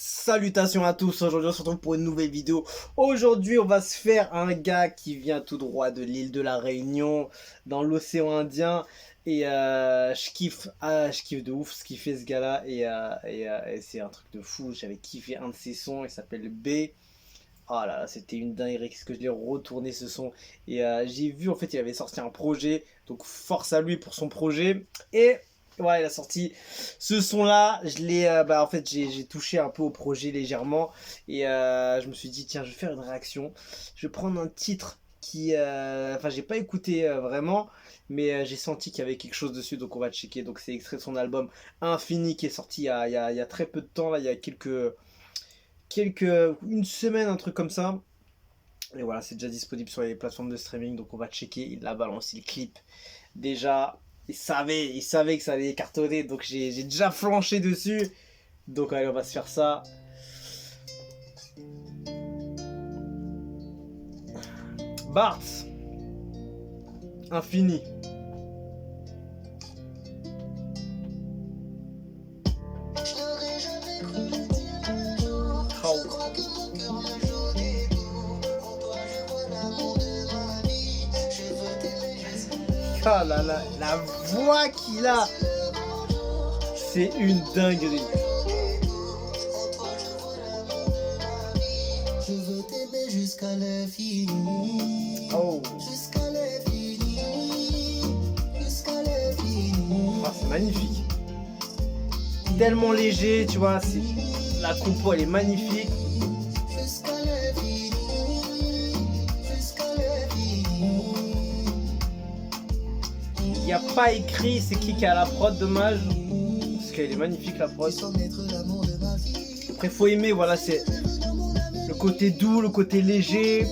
Salutations à tous, aujourd'hui on se retrouve pour une nouvelle vidéo. Aujourd'hui on va se faire un gars qui vient tout droit de l'île de la Réunion, dans l'océan Indien. Et je kiffe de ouf ce qu'il fait ce gars-là. Et c'est un truc de fou, j'avais kiffé un de ses sons, il s'appelle B. Oh là là, c'était une dinguerie, qu'est-ce que je l'ai retourné ce son. Et j'ai vu en fait il avait sorti un projet, donc force à lui pour son projet. Et voilà, il a sorti ce son là, je l'ai en fait j'ai touché un peu au projet légèrement. Et je me suis dit tiens, je vais faire une réaction. Je vais prendre un titre qui enfin j'ai pas écouté vraiment, mais j'ai senti qu'il y avait quelque chose dessus, donc on va checker. Donc c'est extrait de son album Infini qui est sorti il y a très peu de temps là, il y a une semaine, un truc comme ça. Et voilà, c'est déjà disponible sur les plateformes de streaming, donc on va checker. Il a balancé le clip. Déjà, il savait que ça allait cartonner, donc j'ai déjà flanché dessus. Donc allez, on va se faire ça. Bart, Infini. Ah là là, la voix qu'il a, c'est une dinguerie. Je veux t'aimer jusqu'à l'infini. Oh, Jusqu'à l'infini. Jusqu'à l'infini. ah, c'est magnifique. Tellement léger, tu vois, la compo elle est magnifique. Jusqu'à l'infini. Jusqu'à l'infini. Il n'y a pas écrit c'est qui a la prod, dommage. Parce qu'elle est magnifique la prod. Sans être l'amour de ma vie. Après faut aimer, voilà, c'est le côté doux, le côté léger.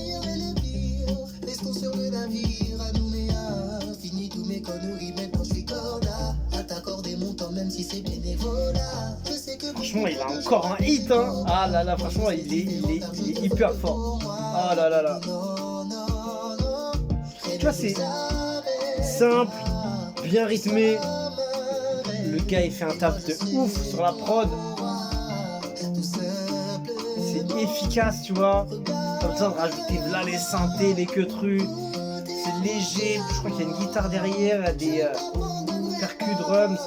Restons sur le navire à Nouméa. Fini tous mes conneries, maintenant je suis corda. À t'accorder mon temps même si c'est bénévolat. Je sais que Franchement il a encore un hit hein. Ah là là, franchement il est hyper fort. Ah là là là. Tu vois, c'est simple, bien rythmé. Le gars il fait un taf de ouf sur la prod. C'est efficace, tu vois. Pas besoin de rajouter là les synthés, les queutrus. C'est léger. Je crois qu'il y a une guitare derrière, il y a des percus drums.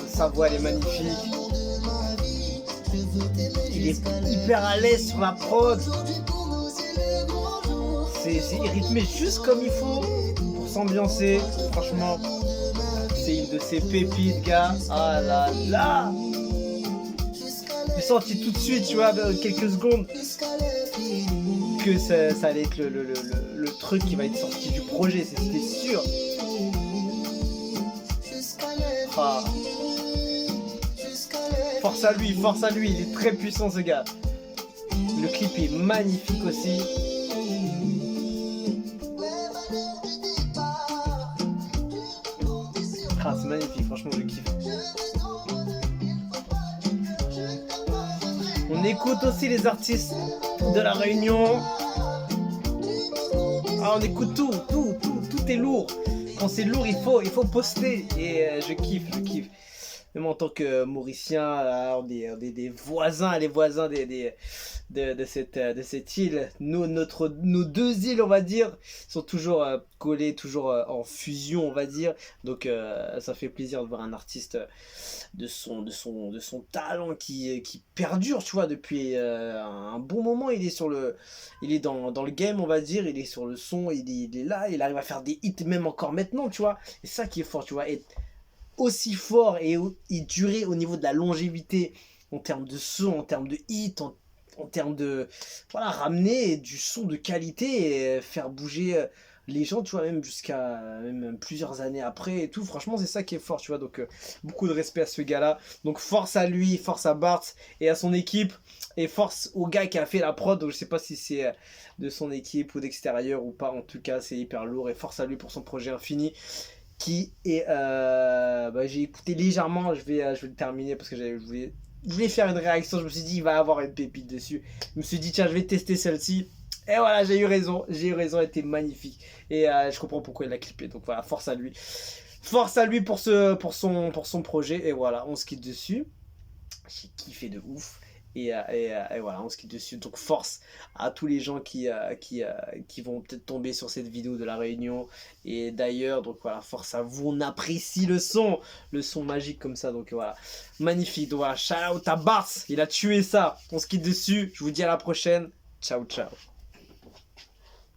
Sa voix elle est magnifique. Il est hyper à l'aise sur la prod. C'est rythmé juste comme il faut pour s'ambiancer. Franchement, c'est une de ses pépites, gars. Ah là là. J'ai senti tout de suite, tu vois, quelques secondes, que ça allait être le truc qui va être sorti du projet, c'était sûr. Ah. Force à lui, il est très puissant ce gars. Le clip est magnifique aussi. Ah, c'est magnifique, franchement je kiffe. On écoute aussi les artistes de la Réunion. Ah, on écoute tout est lourd. Quand c'est lourd, il faut poster. Et je kiffe. Même en tant que Mauricien, on est des voisins, les voisins de cette île. Nos deux îles, on va dire, sont toujours collées, toujours en fusion, on va dire. Donc ça fait plaisir de voir un artiste de son talent qui perdure, tu vois, depuis un bon moment. Il est dans le game, on va dire. Il est sur le son, il est là, il arrive à faire des hits même encore maintenant, tu vois. Et ça qui est fort, tu vois. Et aussi fort et durer au niveau de la longévité en termes de son, en termes de hit, en termes de voilà, ramener du son de qualité et faire bouger les gens, tu vois, même jusqu'à même plusieurs années après et tout, franchement, c'est ça qui est fort, tu vois. Donc, beaucoup de respect à ce gars-là. Donc, force à lui, force à Bart et à son équipe. Et force au gars qui a fait la prod. Donc, je sais pas si c'est de son équipe ou d'extérieur ou pas. En tout cas, c'est hyper lourd. Et force à lui pour son projet infini. Qui est. Bah, j'ai écouté légèrement. Je vais le terminer parce que je voulais faire une réaction. Je me suis dit, il va avoir une pépite dessus. Je me suis dit, tiens, je vais tester celle-ci. Et voilà, j'ai eu raison, elle était magnifique. Et je comprends pourquoi il l'a clippé. Donc voilà, force à lui. Force à lui pour son projet. Et voilà, on se quitte dessus. J'ai kiffé de ouf. Et voilà, on se quitte dessus. Donc force à tous les gens qui vont peut-être tomber sur cette vidéo de la réunion. Et d'ailleurs, donc voilà, force à vous. On apprécie le son magique comme ça. Donc voilà, magnifique. Donc voilà, shout out à Bart, il a tué ça. On se quitte dessus. Je vous dis à la prochaine. Ciao, ciao.